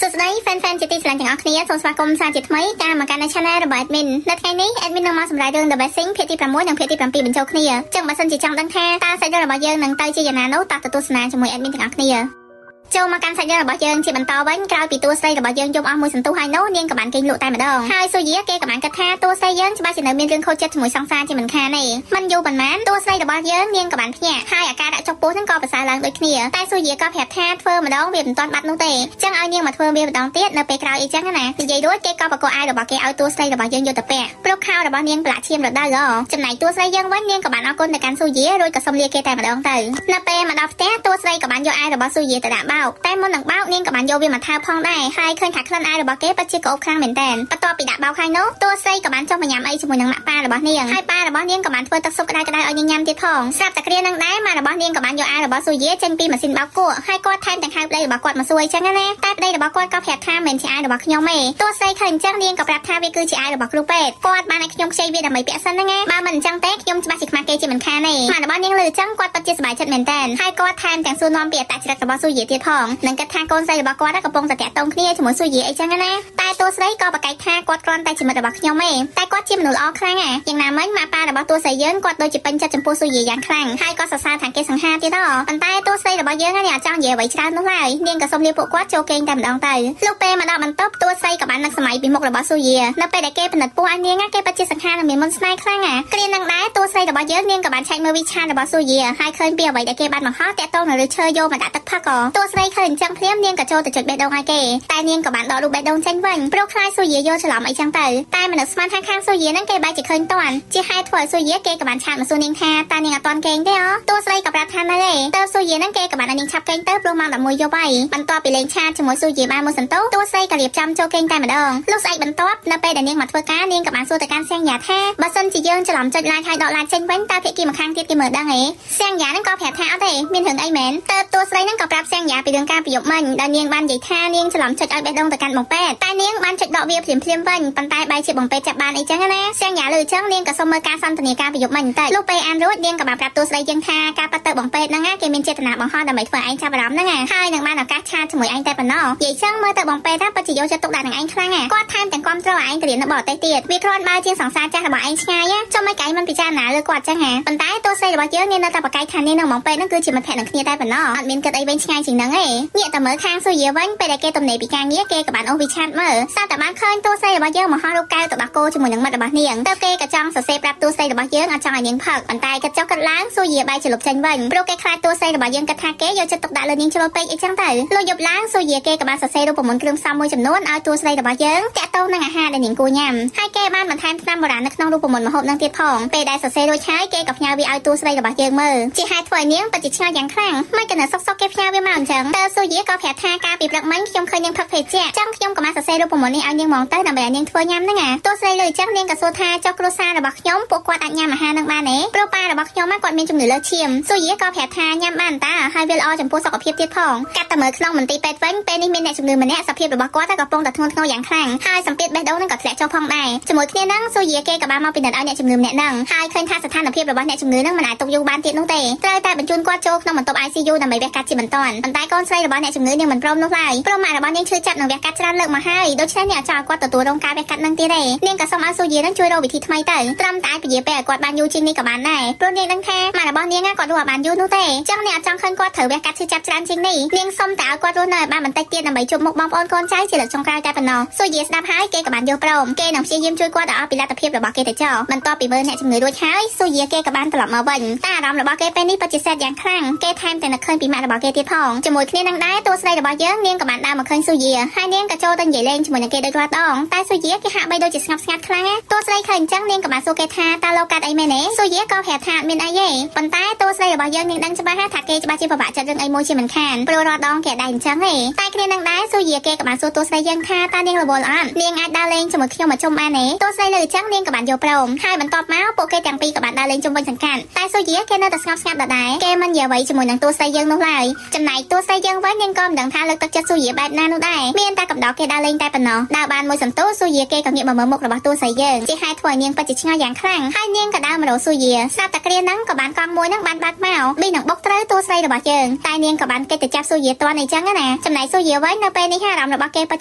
សួស្តី fan ជាទីស្រឡាញ់ទាំងអស់គ្នាសូមស្វាគមន៍សាជាថ្មីតាមមកកាន់ channel របស់ admin នៅថ្ងៃនេះ admin នឹងមកសម្រាប់រឿង The Best Thing ភាគទី 6 និងភាគទី 7 បញ្ចូលគ្នាចឹងបើសិនជាចង់ដឹងថាតើសាច់រឿងរបស់យើងនឹងទៅជាយ៉ាងណានោះតើទៅទស្សនាជាមួយ admin ទាំងអស់គ្នាចូលមកកាន់សាច់រឿងរបស់យើងជាបន្តវិញក្រោយពីតួស្រីរបស់យើងយំអស់មួយសន្ទុះហើយនោះនាងក៏បានគេងលក់តែម្ដងហើយសូយាគេក៏បានគិតថាតួស្រីយើងច្បាស់ជានៅមានរឿងខូចចិត្តជាមួយសង្សារជាមិនខានទេមិនយូរប៉ុន្មានតួស្រីរបស់យើងនាងក៏បានភ្ញាក់ហើយអាការដាក់ចុកពោះហ្នឹងក៏ប្រសើរឡើងដូចគ្នាតែសូយាក៏ប្រាប់ថាធ្វើម្ដងវាមិនទាន់បាត់នោះទេចឹងឲ្យនាងមកធ្វើវាម្ដងទៀតនៅពេលក្រោយអីចឹងណានិយាយរួចគេក៏បកអាយរបស់គេឲ្យតួស្រីរបស់យើងយកទៅពាក់ព្រោះខោរបស់នាងប្រឡាក់ឈាមរដូវចំណែកតួស្រីយើងវិញនាងក៏បានអរគុណទៅកាន់សូយារួចក៏សុំលាគេតែម្ដងទៅនៅពេលមកដល់ផ្ទះតួស្រីក៏បានយកអាយរបស់សូយាទៅដាក់បោកតែមុននឹងបោកនាងក៏បានយកវាមកថើបផងដែរហើយឃើញថាក្លិនអាយរបស់គេពិតជាក្អូបខ្លាំងមែនតើបន្ទាប់ពីដាក់បោកហើយនោះតួស្រីក៏បានចុះមកញ៉ាំអីជាមួយនឹងម៉ាក់ប៉ារបស់នាងហើយប៉ារបស់នាងក៏បានធ្វើទឹកស៊ុបក្តៅៗឲ្យនាងញ៉ាំទៀតផងស្រាប់តែគ្រានឹងដែរម៉ាក់របស់នាងក៏បានយកអាយរបស់សូយាចេញពីម៉ាស៊ីនបោកគក់ហើយគាត់ថែមទាំងហៅប្តីរបស់គាត់មកសួរអញ្ចឹងណាតែប្តីរបស់គាត់ក៏ប្រាប់ថាមិនជាអាយរបស់ខ្ញុំទេតួស្រីឃើញអញ្ចឹងនាងក៏ប្រាប់ថាវាគឺជាអាយរបស់គ្រូពេទ្យគាត់បានឲ្យខ្ញុំខ្ចីវាដើម្បីពាក់សិនណាបើមិនអញ្ចឹងទេខ្ញុំច្បាស់ជាខ្មាស់គេជាមិនខានទេម៉ាក់របស់នាងលើអញ្ចឹងគាត់ពិតជាសប្បាយចិត្តមែនតើហើយគាត់ថែមទាំងសួរនាំពីអត្តចរិតរបស់សូយាទៀតផងនិងគិតថាកូនស្រីរបស់គាត់កំពុងតែតាក់ទងគ្នាជាមួយសូយាអីចឹងណាតែតួស្រីក៏ប្រកែកថាគាត់គ្រាន់តែជាមិត្តរបស់ខ្ញុំទេតែគាត់ជាមនុស្សល្អខ្លាំងយ៉ាងណាមិញម៉ាក់ប៉ារបស់តួស្រីយើងគាត់ដូចជាពេញចិត្តចំពោះសូយាយ៉ាងខ្លាំងហើយក៏សរសើរថាគេសង្ហាទៀតប៉ុន្តែតួស្រីរបស់យើងនេះអត់ចង់និយាយអ្វីច្រើននោះឡើយនាងក៏សុំលាពួកគាត់ចូលគេងតែម្ដងទៅលុះពេលមកដល់បន្ទប់តួស្រីក៏បាននឹកសម័យពីមុខរបស់សូយានៅពេលដែលគេពិនិត្យពោះឲ្យនាងគេពិតជាសង្ហានិងមានមុនស្នេហ៍ខ្លាំងគ្រានឹងដែរតួស្រីរបស់យើងនាងក៏បានឆែកមើលវិឆានរបស់សូយាហើយឃើញពីអ្វីដែលគេបានបង្ហោះតាក់ទងនឹងឬឈើយកមកដាក់ទឹកផឹកតួស្រីឃើញអញ្ចឹងភ្លាមនាងក៏ចូលទៅចុចបេះដូងឲ្យគេតែនាងក៏បានដករូបបេះដូងចេញវិញព្រោះខ្លាចសូយាយកច្រឡំអីចឹងទៅតែមនុស្សស្មានខាងសូយាហ្នឹងគេបែរជាឃើញតាន់ជាហេតុធ្វើឲ្យសូយាគេក៏បានឆាតមកសួរនាងថាតើនាងអត់តាន់គេងទេតួស្រីក៏ប្រាប់ថានៅទេតើសូយាហ្នឹងគេក៏បានឲ្យនាងឆាប់គេងទៅព្រោះម៉ោង11យប់ហើយបន្ទាប់ពីលេងឆាតជាមួយសូយាបានមួយសន្ទុះតួស្រីក៏រៀបចំចូលគេងតែម្ដងលុះស្អែកបន្ទាប់នៅពេលដែលនាងមកធ្វើការនាងក៏បានសួរទៅកាន់សៀងយ៉ាថាបើសិនជាយើងច្រឡំចុច like ហើយដក like ចេញវិញតើភាគីម្ខាងទៀតគេមើលដឹងទេសៀងយ៉ាហ្នឹងក៏ប្រាប់ថាអត់ទេមានរឿងអីមែនតើតួស្រីហ្នឹងក៏ប្រាប់សៀងយ៉ាពីរឿងការប្រយុទ្ធមិញដែលនាងបាននិយាយថានាងច្រឡំចុចឲ្យបេះដូងទៅកាន់បងពេទ្យតែនាងបានចុចដកវាភ្លាមវិញប៉ុន្តែបែរជាបងពេទ្យចាប់បានអីចឹងណាសៀងយ៉ាលើអញ្ចឹងនាងក៏សុំមើលការសន្ទនាការប្រយុទ្ធមិញបន្តិចលុះពេលអានរួចនាងក៏បានប្រាប់តួស្រីយើងថាការប៉ັດទៅបងពេទ្យហ្នឹងគេមានចេតនាបង្ហោះដើម្បីធ្វើឯងចាប់អារម្មណ៍ហ្នឹងហើយនឹងបានឱកាសឆាតជាមួយឯងតែប៉ុណ្ណោះនិយាយចឹងមើលទៅបងពេទ្យថាពិតជាយកចិត្តទុកដាក់នឹងឯងខ្លាំងគាត់ថែមទាំងគាំទ្រឯងទៅរៀននៅបរទេសទៀតវាគ្រាន់បើជាសង្សារចាស់របស់ឯងឆ្ងាយចុះមិនឯងមិនពិចារណាលើគាត់ចឹងប៉ុន្តែតួស្រីរបស់យើងនៅតែប្រកែកថានាងនិងបងពេទ្យហ្នឹងគឺជាមិត្តភក្តិនឹងគ្នាតែប៉ុណ្ណោះអត់មានគិតអីវិញឆ្ងាយជាងហ្នឹងទេងាកតែមើលខាងសូយាវិញពេលដែលគេទំនេរពីការងារគេក៏បានអូសវិឆាតមើលស្រាប់តែបានឃើញតួស្រីរបស់យើងមកហោះរូបកែវទៅដោះគោជាមួយនឹងមិត្តរបស់នាងទៅគេក៏ចង់សរសេរប្រាប់តួស្រីរបស់យើងអត់ចង់ឲ្យនាងផឹកប៉ុន្តែគិតចុះគិតឡើងសូយាបែរជាលុបចេញវិញព្រោះគេខ្លាចតួស្រីរបស់យើងគិតថាគេយកចិត្តទុកដាក់លើនាងជ្រុលពេកអីចឹងទៅលុះយប់ឡើងសូយាគេក៏បានសរសេររូបមន្តគ្រឿងផ្សំមួយចំនួនឲ្យតួស្រីរបស់យើងតាក់ទងនឹងអាហារដែលនាងគួរញ៉ាំហើយគេបានបន្ថែមថ្នាំបុរាណនៅក្នុងរូបមន្តម្ហូបនឹងទៀតផងពេលដែលសរសេររួចហើយគេក៏ផ្ញើវាឲ្យតួស្រីរបស់យើងមើលជាហេតុធ្វើឲ្យនាងពិតជាឆ្ងល់យ៉ាងខ្លាំងមិនគណិតសុកគេផ្ញើវាមកអញ្ចឹងតើសូយាក៏ប្រាប់ថាការពីព្រឹកមិញខ្ញុំឃើញនាងផឹកភេសជ្ជៈចឹងខ្ញុំក៏បានសរសេររូបមន្តនេះឲ្យនាងហ្មងទៅដើម្បីឲ្យនាងធ្វើញ៉ាំហ្នឹងតួស្រីលើអញ្ចឹងនាងក៏សួរថាចុះគ្រួសាររបស់ខ្ញុំពួកគាត់អាចញ៉ាំអាហារនឹងបានទេព្រោះប៉ារបស់ខ្ញុំគាត់មានជំងឺលើសឈាមសូយាក៏ប្រាប់ថាញ៉ាំបានតាហើយវាល្អចំពោះសុខភាពទៀតផងកាត់តែមើលក្នុងមន្ទីរពេទ្យវិញពេលនេះមានអ្នកជំងឺម្នាក់សភាពរបស់គាត់កំពុងតែធ្ងន់ធ្ងរយ៉ាងខ្លាំងហើយសម្ពាធបេះដូងនឹងក៏ធ្លាក់ចុះផងដែរជាមួយគ្នាហ្នឹងសូយាគេក៏បានមកពិនិត្យឲ្យអ្នកជំងឺម្នាក់ហ្នឹងហើយឃើញថាស្ថានភាពរបស់អ្នកជំងឺហ្នឹងមិនអាចទុកយូរបានទៀតនោះទេត្រូវតែបញ្ជូនគាត់ចូលក្នុងបន្ទប់ ICU ដើម្បីវះកាត់ជាបន្ទាន់ប៉ុន្តែកូនស្រីរបស់អ្នកជំងឺនាងមិនព្រមនោះឡើយព្រោះម៉ាក់របស់នាងឈឺចាប់នឹងវះកាត់ច្រើនលើកមកហើយដូច្នេះនាងអាចឲ្យគាត់ទទួលរងការវះកាត់នឹងទៀតទេនាងក៏សូមឲ្យសូយានឹងជួយរកវិធីថ្មីទៅត្រឹមតែពជាពេលឲ្យគាត់បានយូរជាងនេះក៏បានដែរព្រោះនាងដឹងថាម៉ាក់របស់នាងគាត់រស់ឲ្យបានយូរនោះទេចឹងនាងអត់ចង់ឃើញគាត់ត្រូវវះកាត់ឈឺចាប់ច្រើនជាងនេះនាងសុំតែឲ្យគាត់រស់នៅឲ្យបានបន្តិចទៀតដើម្បីជួបមុខបងប្អូនកូនចៅជាលើកចុងក្រោយតែប៉ុណ្ណោះសូយាស្ដាប់ហើយគេក៏បានយល់ព្រមគេនឹងព្យាយាមជួយគាត់ឲ្យអស់ពីលទ្ធភាពរបស់គេទៅចោលបន្ទាប់ពីមើលអ្នកជំងឺរួចហើយសូយាគេក៏បានត្រឡប់មកវិញតែអារម្មណ៍របស់គេពេលនេះពិតជាសែតយ៉ាងខ្លាំងគេថែមទាំងនឹកឃើញពីម៉ាក់របស់គេទៀតផងជាមួយគ្នានឹងដែរតួស្រីរបស់យើងនាងក៏បានដើរមកឃើញសូយាហើយនាងក៏ចូលទៅនិយាយលេងជាមួយនឹងគេដូចរាល់ដងតែសូយាគេហាក់បីដូចជាស្ងប់ស្ងាត់ខ្លាំងតួស្រីឃើញអញ្ចឹងនាងក៏បានសួរគេថាតើលោកកាត់អីមែនទេសូយាក៏ប្រាប់ថាអត់មានអីទេប៉ុន្តែតួស្រីរបស់យើងនាងដឹងច្បាស់ថាគេច្បាស់ជាពិបាកចិត្តរឿងអីមួយជាមិនខានព្រោះរាល់ដងគេដែរអញ្ចឹងទេតែគ្នានឹងដែរសូយាគេក៏បានសួរតួស្រីយើងថាតើនាងរវល់អត់នាងអាចដើរលេងជាមួយខ្ញុំមកជុំបានទេតួស្រីលើអញ្ចឹងនាងក៏បានយកព្រមហើយបន្ទាប់មកពួកគេទាំងពីរក៏បានដើរលេងជុំវិញសង្កាត់តែសូយាគេនៅតែស្ងប់ស្ងាត់ដដែលគេមិននិយាយអ្វីជាមួយនឹងតួស្រីយើងនោះឡើយចំណែកតួស្រី ស្រីយើងវិញនាងក៏មិនដឹងថាលើកទឹកចិត្តស៊ូយាបែបណានោះដែរមានតែកំដៅគេដើរលេងតែប៉ុណ្ណោះដើរបានមួយសន្ទុះស៊ូយាគេក៏ងាកមកមើលមុខរបស់តួស្រីយើងជាហេតុធ្វើឲ្យនាងពិតជាឆ្ងល់យ៉ាងខ្លាំងហើយនាងក៏ដើរមករកស៊ូយាស្រាប់តែគ្រាហ្នឹងក៏បានកង់មួយហ្នឹងបានបាត់មកប៊ីនឹងបុកត្រូវតួស្រីរបស់យើងតែនាងក៏បានគេទៅចាប់ស៊ូយាទាន់អីចឹងណាចំណែកស៊ូយាវិញនៅពេលនេះអារម្មណ៍របស់គេពិត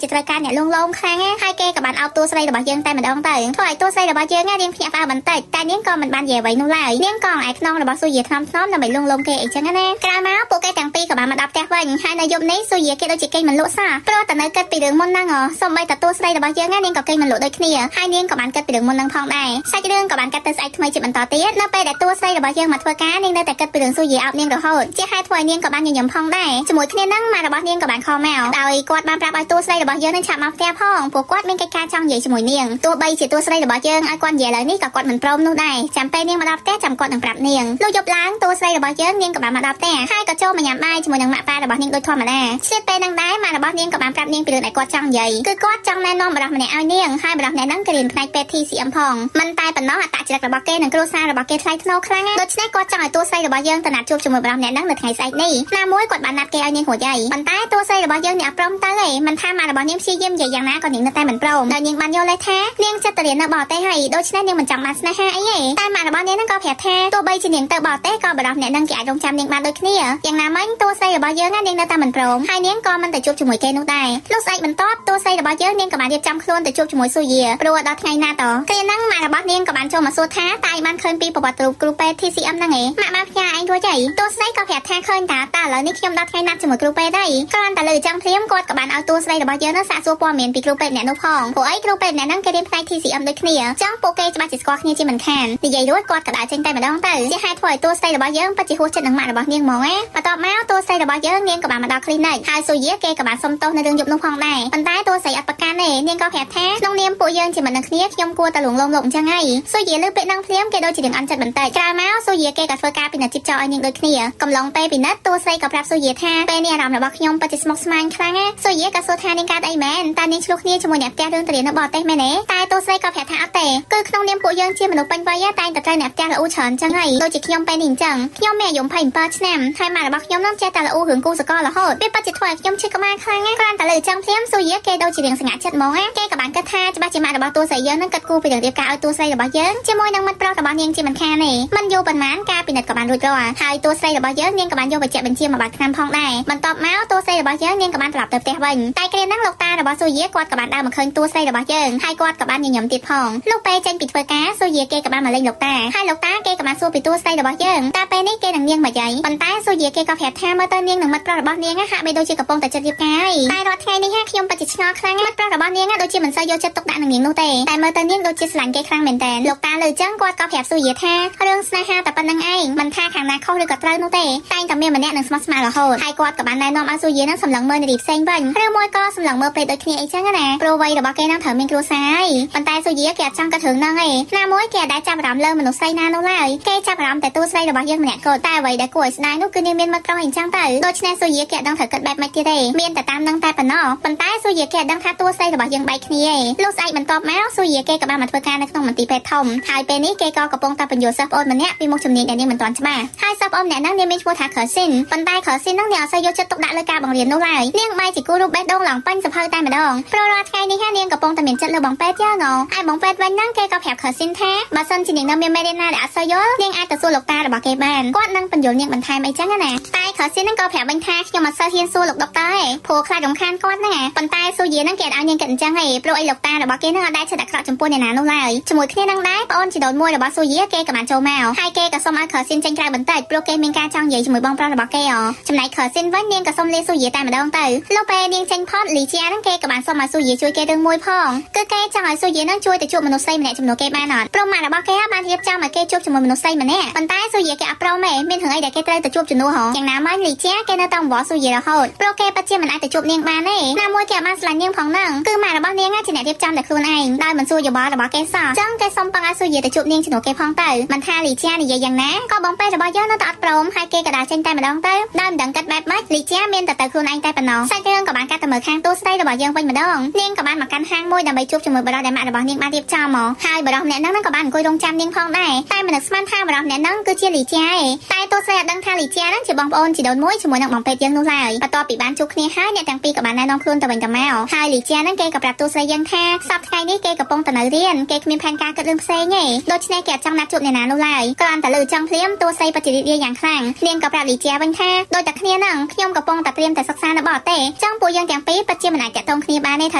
ជាត្រូវការអ្នកលួងលោមខ្លាំងហើយគេក៏បានអោបតួស្រីរបស់យើងតែម្ដងទៅធ្វើឲ្យតួស្រីរបស់យើងនាងភ្ញាក់ផ្អើលបន្តិចតែនាងក៏មិនបាននិយាយអ្វីនោះឡើយនាងក៏ឯខ្នងរបស់ស៊ូយាថ្នមដើម្បីលួងលោមគេអីចឹងណាក្រោយមកពួកគេទាំងពីរក៏បានមកដល់ផ្ទះវិញហើយនៅយប់នេះស៊ូយាគេដូចជាគេមិនលក់សោះព្រោះតែនៅគិតពីរឿងមុនហ្នឹងសូម្បីតែតួស្រីរបស់យើងនាងក៏គេមិនលក់ដូចគ្នាហើយនាងក៏បានគិតពីរឿងមុនហ្នឹងផងដែរសាច់រឿងក៏បានកាត់ទៅស្អែកថ្មីជាបន្តទៀតនៅពេលដែលតួស្រីរបស់យើងមកធ្វើការនាងនៅតែគិតពីរឿងស៊ូយាអោបនាងរហូតជាហេតុធ្វើឲ្យនាងក៏បានញញឹមផងដែរជាមួយគ្នាហ្នឹងម៉ាក់របស់នាងក៏បានខលមកដោយគាត់បានប្រាប់ឲ្យតួស្រីរបស់យើងនឹងឆាប់មកផ្ទះផងពួកគាត់មានកិច្ចការចង់និយាយជាមួយនាងទោះបីជាតួស្រីរបស់យើងឲ្យគាត់និយាយឡើយនេះក៏គាត់មិនព្រមនោះដែរចាំពេលនាងមកដល់ផ្ទះចាំគាត់នឹងប្រាប់នាងលុះយប់ឡើងតួស្រីរបស់យើងនាងក៏បានមកដល់ផ្ទះហើយក៏ចូលមកញ៉ាំបាយជាមួយនឹងម៉ាក់ប៉ារបស់នាងដូចធម្មតាឆ្លៀតពេលហ្នឹងដែរម៉ាក់របស់នាងក៏បានប្រាប់នាងពីរឿងដែលគាត់ចង់និយាយគឺគាត់ចង់ណែនាំបរិសម្នាក់ឲ្យនាងហើយបរិសម្នាក់ហ្នឹងក៏រៀនផ្នែកពេទ្យ TCM ផងមិនតែប៉ុណ្ណោះអត្តចរិតរបស់គេនិងគ្រួសាររបស់គេថ្លៃថ្នូរខ្លាំងដូច្នេះគាត់ចង់ឲ្យតួស្រីរបស់យើងទៅណាត់ជួបជាមួយបរិសម្នាក់ហ្នឹងនៅថ្ងៃស្អែកនេះណាមួយគាត់បានណាត់គេឲ្យនាងរួចហើយប៉ុន្តែតួស្រីរបស់យើងនេះអត់ព្រមទៅទេមិនថាម៉ាក់របស់នាងព្យាយាមនិយាយយ៉ាងណាក៏នាងនៅតែមិនព្រមដោយនាងបានយល់លេសថានាងចិត្តទៅរៀននៅបរទេសហើយដូច្នេះនាងមិនចង់បានស្នេហាអីទេតែម៉ាក់របស់នាងហ្នឹងក៏ប្រាប់ថាទោះបីជានាងទៅបរទេសក៏បរិសម្នាក់ហ្នឹងគេអាចរងចាំនាងបានដូចគ្នាយ៉ាងណាមិញតួស្រីរបស់យើងនាងនៅតែមិនព្រមហើយនាងក៏មិនទៅជួបជាមួយគេនោះដែរលុះស្អែកបន្ទាប់តួស្រីរបស់យើងនាងក៏បានរៀបចំខ្លួនទៅជួបជាមួយស៊ូយាព្រោះដល់ថ្ងៃណាតគ្រាហ្នឹងម៉ាក់របស់នាងក៏បានចូលមកសួរថាតើបានឃើញពីប្រវត្តិរូបគ្រូពេទ្យ TCM ហ្នឹងឯងម៉ាក់បានផ្ញើឯងរួចហើយតួស្រីក៏ប្រាប់ថាឃើញតាឥឡូវនេះខ្ញុំដល់ថ្ងៃណាត់ជាមួយគ្រូពេទ្យហើយគ្រាន់តែលើចាំព្រាមគាត់ក៏បានឲ្យតួស្រីរបស់យើងហ្នឹងសាកសួរព័ត៌មានពីគ្រូពេទ្យអ្នកនោះផងព្រោះអីគ្រូពេទ្យអ្នកហ្នឹងគេរៀនផ្នែក TCM ដូចគ្នាចឹងពួកគេច្បាស់ជាស្គាល់គ្នាជាមិនខាននិយាយរួចគាត់ក៏ដើរចេញតែម្ដងទៅជាហេតុធ្វើឲ្យតួស្រីរបស់យើងពិតជាហួសចិត្តនឹងម៉ាក់របស់នាងហ្មងបន្ទាប់មកតួស្រីរបស់យើងនាងក៏បានមកដល់ clinic ហើយស៊ូយាគេក៏បានសុំទោសនៅរឿងយប់នោះផងដែរប៉ុន្តែតួស្រីអត់ប្រកាន់ទេនាងក៏ប្រាប់ថាក្នុងនាមពួកយើងជាមិត្តនឹងគ្នាខ្ញុំគួរតែលួងលោមលោកអញ្ចឹងហើយស៊ូយាលើពេលហ្នឹងភ្លាមគេដូចជារឿងអន់ចិត្តបន្តិចក្រោយមកស៊ូយាគេក៏ធ្វើការពិនិត្យជីបចោលឲ្យនាងដូចគ្នាកំឡុងពេលពិនិត្យតួស្រីក៏ប្រាប់ស៊ូយាថាពេលនេះអារម្មណ៍របស់ខ្ញុំពិតជាស្មុគស្មាញខ្លាំងណាស៊ូយាក៏សួរថានាងកើតអីមែនតើនាងឆ្លោះគ្នាជាមួយអ្នកផ្ទះរឿងទៅរៀននៅបរទេសមែនទេតែតួស្រីក៏ប្រាប់ថាអត់ទេគឺក្នុងនាមពួកយើងជាមនុស្សពេញវ័យតែងតែត្រូវអ្នកផ្ទះល្អច្រើនអញ្ចឹងហើយដូចជាខ្ញុំពេលនេះអញ្ចឹងខ្ញុំមានអាយុ27ឆ្នាំហើយម៉ាក់របស់ខ្ញុំនឹងចេះតែល្អរឿងគូសកលរហូតវាពិតជាធ្វើឲ្យខ្ញុំឈឺក្បាលខ្លាំងណាស់គ្រាន់តែលើចឹងភ្លាមស៊ូយាគេដូចជារៀងស្ងាត់ចិត្តហ្មងគេក៏បានគិតថាច្បាស់ជាម៉ាក់របស់តួស្រីយើងនឹងគិតគូរពីរឿងរៀបការឲ្យតួស្រីរបស់យើងជាមួយនឹងមិត្តប្រុសរបស់នាងជាមិនខានទេមិនយូរប៉ុន្មានការពិនិត្យក៏បានរួចរាល់ហើយតួស្រីរបស់យើងនាងក៏បានយកវេជ្ជបញ្ជាមកបាត់ឆ្នាំផងដែរបន្ទាប់មកតួស្រីរបស់យើងនាងក៏បានត្រឡប់ទៅផ្ទះវិញតែគ្រាហ្នឹងលោកតារបស់ស៊ូយាគាត់ក៏បានដើរមកឃើញតួស្រីរបស់យើងហើយគាត់ក៏បានញញឹមទៀតផងលោកពេលចេញពីធ្វើការស៊ូយាគេក៏បានមកលេងលោកតាហើយលោកតាគេក៏បានសួរពីតួស្រីរបស់យើងតែពេលនេះគេនឹងនាងមកយាយប៉ុន្តែស៊ូយាគេក៏ប្រាប់ថាមើលទៅនាងនឹងមិត្តប្រុសរបស់នាងហាក់បីដូចជាកំពុងតែចិត្តរៀបការហើយតែរាល់ថ្ងៃនេះខ្ញុំពិតជាឆ្ងល់ខ្លាំងមិត្តប្រុសរបស់នាងដូចជាមិនសូវយកចិត្តទុកដាក់នឹងនាងនោះទេតែមើលទៅនាងដូចជាស្រឡាញ់គេខ្លាំងមែនតើលោកតាលើចឹងគាត់ក៏ប្រាប់ស៊ូយាថារឿងស្នេហាតែប៉ុណ្្នឹងឯងមិនថាខាងណាខុសឬក៏ត្រូវនោះទេតែងតែមានម្នាក់នឹងស្មោះស្ម័គ្ររហូតហើយគាត់ក៏បានណែនាំឲ្យស៊ូយានឹងសម្លឹងមើលនារីផ្សេងវិញឬមួយក៏សម្លឹងមើលពេកដូចគ្នាអីចឹងណាព្រោះវ័យរបស់គេនឹងត្រូវមានគ្រួសារហើយប៉ុន្តែស៊ូយាគេអត់ចង់គិតរឿងហ្នឹងឯងណាមួយគេអត់ដែលចាប់អារម្មណ៍លើមនុស្សស្រីណានោះឡើយគេចាប់អារម្មណ៍តែតួស្រីរបស់យើងម្នាក់គត់តែអ្វីដែលគួរឲ្យស្ដាយនោះគឺនាងមានមិត្តប្រុសអីចឹងទៅដូច្នេះស៊ូយាគេអត់ដឹងត្រូវគិតបែបម៉េចទៀតទេមានតែតាមនឹងតែប៉ុណ្ណោះប៉ុន្តែស៊ូយាគេអត់ដឹងថាតួស្រីរបស់យើងបែកគ្នាឯងលុះស្អែកបន្ទាប់មកស៊ូយាគេក៏បានមកធ្វើការនៅក្នុងមន្ទីរពេទ្យធំហើយពេលនេះគេក៏កំពុងតែបញ្យល់សិស្សប្អូនម្នាក់ពីមុខជំនាញដែលនាងមិនទាន់ច្បាស់ហើយសិស្សប្អូនម្នាក់ហ្នឹងនាងមានឈ្មោះថាខឺស៊ីនប៉ុន្តែខឺស៊ីនហ្នឹងនាងអត់សូវយកចិត្តទុកដាក់លើការបង្រៀននោះឡើយនាងបែរជាគូរូបបេះដូងឡើងពេញសភៅតែម្ដងព្រោះរាល់ថ្ងៃនេះនាងកំពុងតែមានចិត្តលើបងពេទ្យយ៉ាងណោហើយបងពេទ្យវិញហ្នឹងគេក៏ប្រាប់ខឺស៊ីនថាបើសិនជានាងនៅមានមេរៀនណាដែលអត់សូវយល់នាងអាចទៅសួរលោកតារបស់គេបានគាត់នឹងបញ្យល់នាងបន្ថែមអីចឹងណាតែខឺស៊ីនហ្នឹងក៏ប្រាប់វិញថាខ្ញុំអត់សូវហ៊ានសួរលោកដុកទ័រទេព្រោះខ្លាចរំខានគាត់ហ្នឹងប៉ុន្តែស៊ូយាហ្នឹងគេអត់ឲ្យនាងគិតអញ្ចឹងទេព្រោះអីលោកតារបស់គេហ្នឹងអត់ដែលចិត្តអាក្រក់ចំពោះអ្នកណានោះឡើយជាមួយគ្នានឹងដែរប្អូនជីដូនមួយរបស់ស៊ូយាគេក៏បានចូលមកហើយគេក៏សុំឲ្យខឺស៊ីនចេញក្រៅបន្តិចព្រោះគេមានការចង់និយាយជាមួយបងប្រុសរបស់គេចំណែកខឺស៊ីនវិញនាងក៏សុំលាស៊ូយាតែម្ដងទៅលុះពេលនាងចេញផុតលីជាហ្នឹងគេក៏បានសុំឲ្យស៊ូយាជួយគេរឿងមួយផងគឺគេចង់ឲ្យស៊ូយាហ្នឹងជួយទៅជួបមនុស្សស្រីម្នាក់ចំនួនគេបានអត់ព្រមម៉ាក់របស់គេបានរៀបចំឲ្យគេជួបជាមួយមនុស្សស្រីម្នាក់ប៉ុន្តែស៊ូយាគេអត់ព្រមទេមានរឿងអីដែលគេត្រូវទៅជួបជំនួសយ៉ាងណាមិញលីជាគេនៅតែអង្វរស៊ូយារហូតព្រោះគេពិតជាមិនអាចទៅជួបនាងបានទេណាមួយគេអត់បានស្រឡាញ់នាងផងហ្នឹងគឺម៉ាក់របស់នាងជាអ្នករៀបចំតែខ្លួនឯងដោយមិនសួរយោបល់របស់គេសោះចឹងគេសុំបង្ឲ្យស៊ូយាទៅជួបនាងជំនួសគេផងទៅមិនថាលីជានិយាយយ៉ាងណាក៏បងពេទ្យរបស់យើងនៅតែអត់ព្រមហើយគេក៏ដើរចេញតែម្ដងទៅដោយមិនដឹងគិតបែបម៉េចលីជាមានតែទៅខ្លួនឯងតែប៉ុណ្ណោះសាច់រឿងក៏បានកាត់ទៅមើលខាងតួស្រីរបស់យើងវិញម្ដងនាងក៏បានមកកាន់ហាងមួយដើម្បីជួបជាមួយបរិសុទ្ធដែលម៉ាក់របស់នាងបានរៀបចំមកហើយបរិសុទ្ធម្នាក់ហ្នឹងក៏បានអង្គុយរងចាំនាងផងដែរតែមិននឹកស្មានថាបរិសុទ្ធម្នាក់ហ្នឹងគឺជាលីជាឯងតែតួស្រីអត់ដឹងថាលីជាហ្នឹងជាបងប្អូន នជីដូនមួយជាមួយនឹងបងពេទ្យយើងនោះឡើយបន្ទាប់ពីបានជួបគ្នាហើយអ្នកទាំងពីរក៏បានណែនាំខ្លួនទៅវិញទៅមកហើយលីជាហ្នឹងគេក៏ប្រាប់ទូស្រីយើងថាសប្តាហ៍ថ្ងៃនេះគេកំពុងតែនៅរៀនគេគ្មានផែនការគិតរឿងផ្សេងទេដូច្នេះគេអត់ចង់ណាត់ជួបអ្នកណានោះឡើយគ្រាន់តែលើចង់ភ្លាមទូស្រីបច្ចេកវិទ្យាយ៉ាងខ្លាំងនាងក៏ប្រាប់លីជាវិញថាដោយតែគ្នាហ្នឹងខ្ញុំកំពុងតែត្រៀមតែសិក្សានៅបរទេសចឹងពួកយើងទាំងពីរពិតជាមិនអាចតាក់ទងគ្នាបានទេត្រ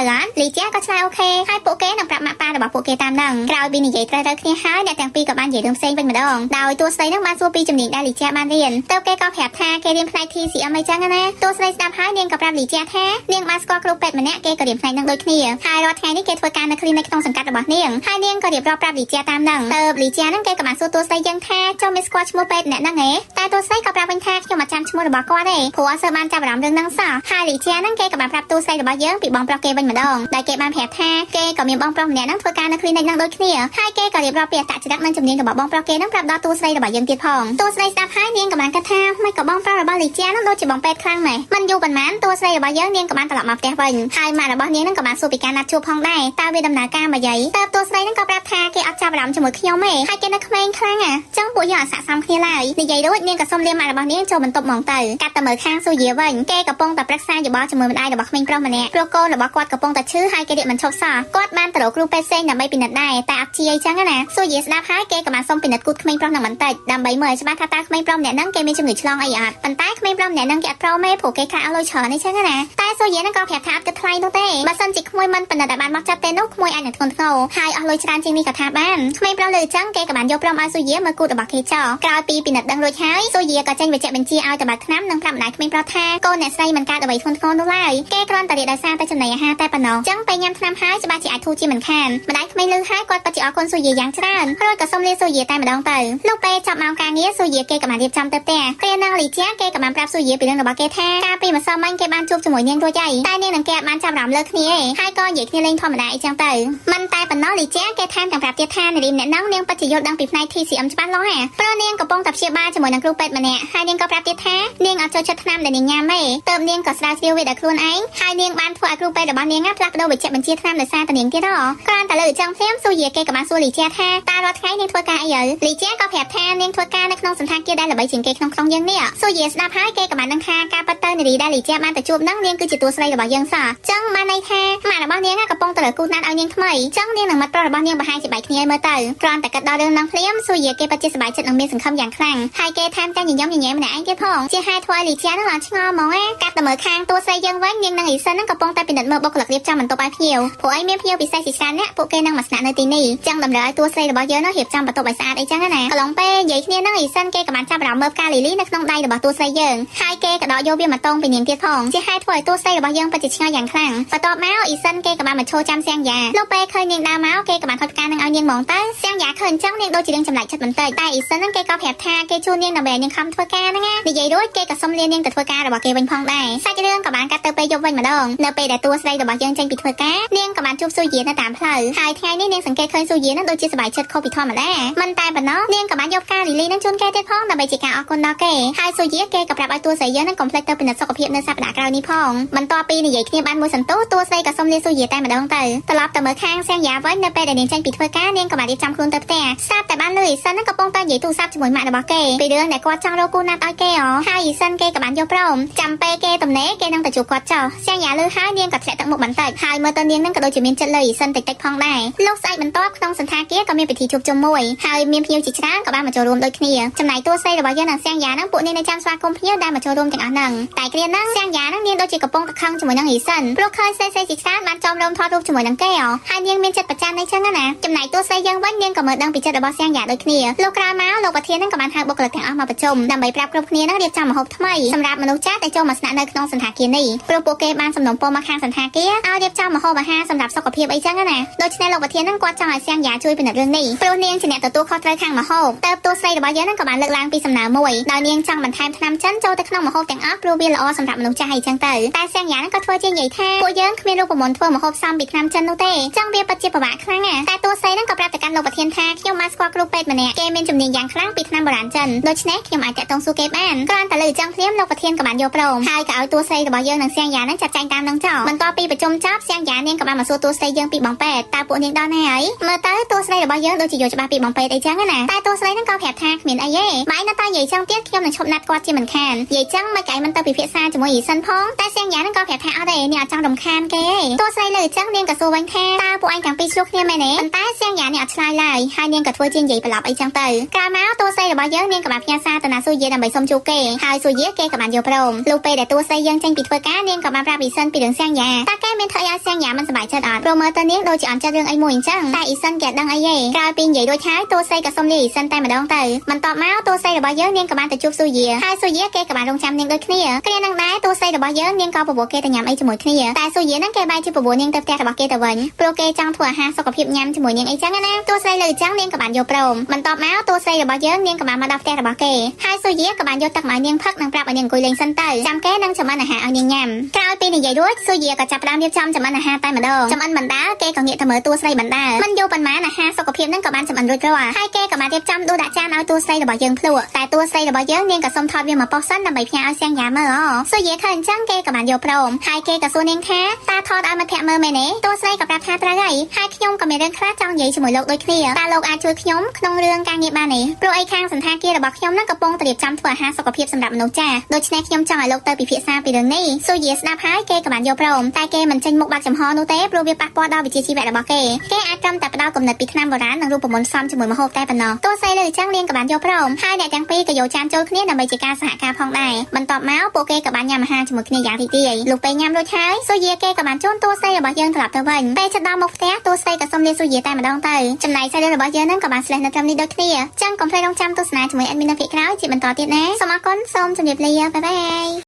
ូវអត់លីជាក៏ឆ្លើយអូខេហើយពួកគេនឹងប្រាប់ម៉ាក់ប៉ារបស់ពួកគេតាមហ្នឹងក្រោយពីនិយាយត្រូវគ្នាហើយអ្នកទាំងពីរក៏បាននិយាយរឿងផ្សេងវិញម្ដងដោយទូស្រីហ្នឹងបានសួរពីជំនាញដែលលីជាបានរៀនទៅគេក៏ប្រាប់ថាគេរៀនផ្នែក TCM អីចឹងណាទូស្រីស្ដាប់ហើយនាងក៏ប្រាប់លីជាថានាងបានស្គាល់គ្រូពេទ្យម្នាក់គេក៏រៀនផ្នែកហ្នឹងដូចគ្នាហើយរាល់ថ្ងៃនេះគេធ្វើការនៅ clinic ក្នុងសង្កាត់របស់នាងហើយនាងក៏រៀបរាប់ប្រាប់លីជាតាមហ្នឹងទៅលីជាហ្នឹងគេក៏បានសួរទូស្រីយ៉ាងថាចុះមានស្គាល់ឈ្មោះពេទ្យម្នាក់ហ្នឹងហ៎តែទូស្រីក៏ប្រាប់វិញថាខ្ញុំអត់ចាំឈ្មោះរបស់គាត់ទេព្រោះអត់សូវបានចាប់អារម្មណ៍រឿងហ្នឹងសោះហើយលីជាហ្នឹងគេក៏បានប្រាប់ទូស្រីរបស់យើងពីបងប្រុសគេវិញម្ដងដែលគេបានប្រាប់ថាគេក៏មានបងប្រុសម្នាក់ហ្នឹងធ្វើការនៅ clinic ហ្នឹងដូចគ្នាហើយគេក៏រៀបរាប់ពីអត្តចរិតនិងជំនាញរបស់បងប្រុសគេហ្នឹងប្រាប់ដល់ទូស្រីរបស់យើងទៀតផងទូស្រីស្ដាប់ហើយនាងក៏បានគិតថាមិនក៏បងប្រុសរបស់លីជាហ្នឹងដូចជាបងពេទ្យខ្លាំងម៉េចមិនយូរប៉ុន្មានទូស្រីរបស់យើងនាងក៏បានត្រឡប់មកផ្ទះវិញហើយម៉ាក់របស់នាងហ្នឹងក៏បានសួរពីការណាត់ជួបផងដែរតើវាដំណើរការមកយាយតើទូស្រីហ្នឹងក៏ប្រាប់ថាគេអត់ចាប់អារម្មណ៍ជាមួយខ្ញុំទេហើយគេនៅក្មេងខ្លាំងចឹងពួកយើងអត់ស័ក្តិសមគ្នាឡើយនិយាយរួចនាងក៏សុំលាម៉ាក់របស់នាងចូលបន្ទប់ហ្មងទៅកាត់ទៅមើលខាងស៊ូយាវិញគេកំពុងតែប្រឹក្សាយោបល់ជាមួយម្ដាយរបស់ក្មេងប្រុសម្នាក់ព្រោះកូនរបស់គាត់កំពុងតែឈឺហើយគេរៀបមិនឈប់សោះគាត់បានទៅរកគ្រូពេទ្យផ្សេងដើម្បីពិនិត្យដែរតែអត់ជាអីចឹងណាស៊ូយាស្ដាប់ហើយគេក៏បានសុំពិនិត្យគូតក្មេងប្រុសនឹងបន្តិចដើម្បីមើលឲ្យច្បាស់ថាតើក្មេងប្រុសម្នាក់ហ្នឹងគេមានជំងឺឆ្លងអីអត់ប៉ុន្តែក្មេងប្រុសម្នាក់ហ្នឹងគេអត់ព្រមទេព្រោះគេខ្លាចអស់លុយច្រើនអីចឹងណាតែស៊ូយាហ្នឹងក៏ប្រាប់ថាអត់គិតថ្លៃនោះទេបើសិនជាក្មួយមិនពិនិត្យឲ្យបានមកចាត់ទេនោះក្មួយអាចនឹងធ្ងន់ធ្ងរហើយអស់លុយច្រើនជាងនេះក៏ថាបានក្មេងប្រុសលើចឹងគេក៏បានយកព្រមឲ្យស៊ូយាមើលគូតរបស់គេចោលក្រោយពីពិនិត្យដឹងរួចហើយស៊ូយាក៏ចេញវេជ្ជបញ្ជាឲ្យទៅបើកថ្នាំនិងប្រាប់ម្ដាយក្មេងប្រុសថាកូនអ្នកស្រីមិនកើតអ្វីធ្ងន់ធ្ងរនោះឡើយគេគ្រាន់តែរៀបដោយសារតែចំណីអាហារតែប៉ុណ្ណោះចឹងពេលញ៉ាំថ្នាំហើយច្បាស់ជាអាចធូរជាមិនខានម្ដាយក្មេងលើហើយគាត់ពិតជាអរគុណស៊ូយាយ៉ាងច្រើនរួចក៏សុំលាស៊ូយាតែម្ដងទៅលោកពេលចាប់ម៉ោងការងារស៊ូយាគេក៏បានរៀបចំទៅផ្ទះពេលនាងលីជាគេក៏បានប្រាប់ស៊ូយាពីរឿងរបស់គេថាកាលពីម្សិលមិញគេបានជួបជាមួយនាងរួចហើយតែនាងនិងគេអត់បានចាប់អារម្មណ៍លើគ្នាទេហើយក៏និយាយគ្នាលេងធម្មតាអីចឹងទៅមិនតែប៉ុណ្ណោះលីជាគេថែមទាំងប្រាប់ទៀតថានារីម្នាក់ហ្នឹងនាងពិតជាយល់ដឹងពីផ្នែក TCM ច្បាស់លាស់ព្រោះនាងកំពុងតែព្យាបាលជាមួយនឹងគ្រូពេទ្យម្នាក់ហើយនាងក៏ប្រាប់ទៀតថានាងអត់ចូលចិត្តថ្នាំដែលនាងញ៉ាំទេទើបនាងក៏ស្រាវជ្រាវវាដោយខ្លួនឯងហើយនាងបានធ្វើឲ្យគ្រូពេទ្យរបស់នាងផ្លាស់ប្ដូរវេជ្ជបញ្ជាថ្នាំដោយសារតែនាងទៀតហ៎គ្រាន់តែលើចឹងភ្លាមស៊ូយាគេក៏បានសួរលីជាថាតើរាល់ថ្ងៃនាងធ្វើការអីហើយលីជាក៏ប្រាប់ថានាងធ្វើការនៅក្នុងសន្តាគារដែលល្បីជាងគេក្នុងក្រុងយើងនេះស៊ូយាស្ដាប់ហើយគេក៏បានដឹងថាការប៉ັດទៅនារីដែលលីជាបានទៅជួបនឹងនាងគឺជាតួស្រីរបស់យើងសោះចឹងបានន័យថាម៉ាក់របស់នាងកំពុងតែរកគូណាត់ឲ្យនាងថ្មីចឹងនាងនឹងមិត្តប្រុសរបស់នាងប្រហែលជាបែកគ្នាឲ្យមើលទៅគ្រាន់តែគិតដល់រឿងនឹងភ្លាមស៊ូយាគេពិតជាសប្បាយចិត្តនិងមានសង្ឃឹមយ៉ាងខ្លាំងហើយគេថែមទាំងញញឹមញញែម្នាក់ឯងទៀតផងជាហេតុធ្វើឲ្យលីជានឹងឡើងឆ្ងល់ហ្មងកាត់ទៅមើលខាងតួស្រីយើងវិញនាងនិងអ៊ីសិននឹងកំពុងតែពិនិត្យមើលបុគ្គលិករៀបចំបន្ទប់ឲ្យភ្ញៀវព្រោះអីមានភ្ញៀវពិសេសជាច្រើនអ្នកពួកគេនឹងមកស្នាក់នៅទីនេះចឹងតម្រូវឲ្យតួស្រីរបស់យើងនឹងរៀបចំបន្ទប់ឲ្យស្អាតអីចឹងណាកន្លងពេលនិយាយគ្នានឹងអ៊ីសិនគេក៏បានចាប់អារម្មណ៍មើលផ្កាលីលីនៅក្នុងដៃរបស់តួស្រីយើងហើយគេក៏ដកយកវាមកតងពីនាងទៀតផងជាហេតុធ្វើឲ្យតួស្រីរបស់យើងពិតជាឆ្ងល់យ៉ាងខ្លាំងបន្ទាប់មកអ៊ីសិនគេក៏បានមកឈរចាំសៀងយ៉ាលោកពេលឃើញនាងដើរមកគេក៏បានថតផ្កានឹងឲ្យនាងហ្មងទៅសៀងយ៉ាឃើញចឹងនាងដូចជានាងចម្លែកចិត្តបន្តិចតែអ៊ីសិនហ្នឹងគេក៏ប្រាប់ថាគេជួននាងដើម្បីនាងខំធ្វើការហ្នឹងណានិយាយរួចគេក៏សុំលានាងទៅធ្វើការរបស់គេវិញផងដែរសាច់រឿងក៏បានកាត់ទៅពេលយប់វិញម្ដងនៅពេលដែលតួស្រីរបស់យើងចេញពីធ្វើការនាងក៏បានជួបស៊ូយានៅតាមផ្លូវហើយថ្ងៃនេះនាងសង្កេតឃើញស៊ូយានឹងដូចជាសប្បាយចិត្តខុសពីធម្មតាមិនតែប៉ុណ្ណោះនាងក៏បានយកផ្កាលីលីនឹងជូនគេទៀតផងដើម្បីជាការអរគុណដល់គេហើយស៊ូយាគេក៏ប្រាប់ឲ្យតួស្រីយើងនឹងកុំភ្លេចទៅពិនិត្យសុខភាពនៅសប្តាហ៍ក្រោយនេះផងបន្ទាប់ពីនិយាយគ្នាបានមួយសន្ទុះតួស្រីក៏សុំលាស៊ូយាតែម្ដងទៅត្រឡប់ទៅមើលខាងសៀងយ៉ាវិញនៅពេលដែលនាងចេញពីធ្វើការនាងក៏បានរៀបចំខ្លួនទៅផ្ទះស្រាប់តែបានលឺអ៊ីសិននឹងកំពុងតែនិយាយទូរស័ព្ទជាមួយម៉ាក់របស់គេពីរឿងដែលគាត់ចង់រកគូណាត់ឲ្យគេហើយអ៊ីសិនគេក៏បានយកព្រមចាំពេលគេទំនេរគេនឹងទៅជួបគាត់ចោលសៀងយ៉ាលឺហើយនាងក៏ធ្លាក់ទឹកមុខបន្តិចហើយមើលទៅនាងនឹងក៏ដូចជាមានចិត្តលើអ៊ីសិនតិចតិចផងដែរលោកស្អែកបន្ទាប់ក្នុងសន្តាគារក៏មានពិធីជួបជុំមួយហើយមានភ្ញៀវជាច្រើនក៏បានមកចូលរួមដូចគ្នាចំណែកតួស្រីរបស់យើងនិងសៀងយ៉ានឹងពួកនាងនៅចាំស្វាគមន៍ភ្ញៀវដែលមកចូលរួមទាំងអស់ហ្នឹងតែគ្រាហ្នឹងសៀងយ៉ានឹងនាងដូចជាកំពុងតែខឹងជាមួយនឹងអ៊ីសិនព្រោះឃើញសេជាច្រើនបានចោមរោមថតរូបជាមួយនឹងគេហើយនាងមានចិត្តប្រច័ណ្ឌអីចឹងណាចំណែកតួស្រីយើងវិញនាងក៏មើលដឹងពីចិត្តរបស់សៀងយ៉ាដូចគ្នាលោកក្រោយមកលោកប្រធាននឹងក៏បានហៅបុគ្គលិកទាំងអស់មកប្រជុំដើម្បីប្រាប់គ្រប់គ្នានឹងរៀបចំម្ហូបថ្មីសម្រាប់មនុស្សចាស់ដែលចូលមកស្នាក់នៅក្នុងសន្តាគារនេះព្រោះពួកគេបានសំណូមពរមកខាងសន្តាគារឲ្យរៀបចំម្ហូបអាហារសម្រាប់សុខភាពអីចឹងណាដូច្នេះលោកប្រធាននឹងគាត់ចង់ឲ្យសៀងយ៉ាជួយពិនិត្យរឿងនេះព្រោះនាងជាអ្នកទទួលខុសត្រូវខាងម្ហូបតើតួស្រីរបស់យើងនឹងក៏បានលើកឡើងពីសំណើមួយដោយនាងចង់បន្ថែមថ្នាំចិនចូលទៅក្នុងម្ហូបទាំងអស់ព្រោះវាល្អសម្រាប់មនុស្សចាស់អីចឹងទៅតែសៀងយ៉ានឹងក៏ធ្វើជានិយាយថាពួកយើងគ្មានរូបមន្តធ្វើម្ហូបសំពីថ្នាំចិននោះទេចឹងវាពិតជាពិបាកខ្លាំងណាតែតួស្រីនឹងក៏ប្រាប់ទៅកាន់លោកប្រធានថាខ្ញុំបានស្គាល់គ្រូពេទ្យម្នាក់គេមានជំនាញយ៉ាងខ្លាំងពីថ្នាំបុរាណចិនដូច្នេះខ្ញុំអាចតាក់ទងសួរគេបានគ្រាន់តែលើចឹងភ្លាមលោកប្រធានក៏បានយកព្រមហើយក៏ឲ្យតួស្រីរបស់យើងនិងសៀងយ៉ានឹងចាត់ចែងតាមនឹងចោលបន្ទាប់ពីប្រជុំចប់សៀងយ៉ានាងក៏បានមកសួរតួស្រីយើងពីបងពេទ្យតើពួកនាងដល់ណាហើយមើលទៅតួស្រីរបស់យើងដូចជាយល់ច្បាស់ពីបងពេទ្យអីចឹងណាតែតួស្រីនឹងក៏ប្រាប់ថាគ្មានអីទេបាយនៅតែនិយាយចឹងទៀតខ្ញុំនឹងឈប់ណាត់គាត់ ជាមិនខាននិយាយចឹងមកកែមិនទៅពិភាក្សាជាមួយអ៊ីសិនផងតែសៀងយ៉ានឹងក៏ប្រាប់ថាអត់ទេនាងអត់ចង់រំខានគេទេតួស្រីលើចឹងនាងក៏សួរវិញថាតើពួកឯងទាំងពីរឆ្លោះគ្នាមែនទេប៉ុន្តែសៀងយ៉ានេះអត់ឆ្លើយឡើយហើយនាងក៏ធ្វើជានិយាយប្រឡប់អីចឹងទៅក្រោយមកតួស្រីរបស់យើងនាងក៏បានផ្ញើសារទៅណាស៊ូយេដើម្បីសុំជួបគេហើយស៊ូយេគេក៏បានយកព្រមលុះពេលដែលតួស្រីយើងចេញពីធ្វើការនាងក៏បានប្រាប់អ៊ីសិនពីរឿងសៀងយ៉ាតើគេមានធ្វើឲ្យសៀងយ៉ាមិនសប្បាយចិត្តអត់ព្រោះមើលទៅនាងដូចជាអន់ចិត្តរឿងអីមួយអញ្ចឹងតែអ៊ីសិនគេអត់ដឹងអីទេក្រោយពីនិយាយរួចហើយតួស្រីក៏សុំលាអ៊ីសិនតែម្ដងទៅបន្ទាប់មកតួស្រីរបស់យើងនាងក៏បានទៅជួបស៊ូយេហើយស៊ូយេគេក៏បានរងចាំនាងដូចគ្នាគ្នានឹងដែរតួស្រីរបស់យើងនាងក៏ប្រពោះគេទៅញ៉ាំអីជាមួយគ្នាតែស៊ូយេហ្នឹងគេបែរជាប្រពោះនាងទៅផ្ទះរបស់គេទៅវិញព្រោះគេចង់ធ្វើអាហារសុខភាពញ៉ាំជាមួយនាងអីចឹងណាតួស្រីលើចឹងនាងក៏បានយកព្រមបន្ទាប់មកតួស្រីរបស់យើងនាងក៏បានមកដល់ផ្ទះរបស់គេហើយស៊ូយេក៏បានយកទឹកមកឲ្យនាងផឹកនិងប្រាប់ឲ្យនាងអង្គុយលេងសិនទៅចាំគេនឹងចម្អិនអាហារឲ្យនាងញ៉ាំក្រោយពីនិយាយរួចស៊ូយេក៏ចាប់ផ្ដើមរៀបចំចម្អិនអាហារតែម្ដងចម្អិនបណ្ដាគេក៏ងាកទៅមើលតួស្រីបណ្ដាមិនយូរប៉ុន្មានអាហារសុខភាពហ្នឹងក៏បានចម្អិនរួចរាល់ហើយគេក៏បានរៀបចំដួសដាក់ចានឲ្យតួស្រីរបស់យើងភ្លក់តែតួស្រីរបស់យើងនាងក៏សុំថតវាមកប៉ុស្តិ៍សិនដើម្បីផ្ញើឲ្យសៀងយ៉ាមើលស៊ូយេឃើញអញ្ចឹងគេក៏បានយកព្រមហើយគេក៏សួរនាងថាតើថតឲ្យមិត្តភក្តិមើលមែនទេតួស្រីក៏ប្រាប់ថាត្រូវហើយខ្ញុំក៏មានរឿងខ្លះចង់និយាយជាមួយលោកដូចគ្នាតើលោកអាចជួយខ្ញុំក្នុងរឿងការងារបានទេព្រោះអីខាងសន្តាគាររបស់ខ្ញុំនឹងកំពុងតែរៀបចំធ្វើអាហារសុខភាពសម្រាប់មនុស្សចាស់ដូច្នេះខ្ញុំចង់ឲ្យលោកទៅពិភាក្សាពីរឿងនេះស៊ូយេស្ដាប់ហើយគេក៏បានយកព្រមតែគេមិនចេញមុខបាត់ចំហនោះទេព្រោះវាប៉ះពាល់ដល់វិជ្ជាជីវៈរបស់គេអាចត្រឹមតែផ្ដល់គំនិតពីថ្នាំបុរាណនិងរូបមន្តផ្សំជាមួយម្ហូបតែប៉ុណ្ណោះតួស្រីលើអញ្ចឹងនាងក៏បានយកព្រមហើយអ្នកទាំងពីរក៏យកចានចូលគ្នាដើម្បីជាការសហការផងដែរបន្ទាប់មកពួកគេក៏បានញ៉ាំអាហារជាមួយគ្នាយ៉ាងរីករាយលុះពេលញ៉ាំរួចហើយស៊ូយេគេក៏បានជូនតួស្រីរបស់យើងត្រឡប់ទៅវិញពេលជិតដល់មុខផ្ទះតួស្រីក៏សុំលាស៊ូយេតែម្ដងទៅចំណែកសាច់រឿងរបស់យើងនឹងក៏បានស្លេះនៅត្រឹមនេះដូចគ្នាចឹងកុំភ្លេចរងចាំទស្សនាជាមួយ admin នៅភាគក្រោយជាបន្តទៀតណាសូមអរគុណសូមជម្រាបលាបាយបាយ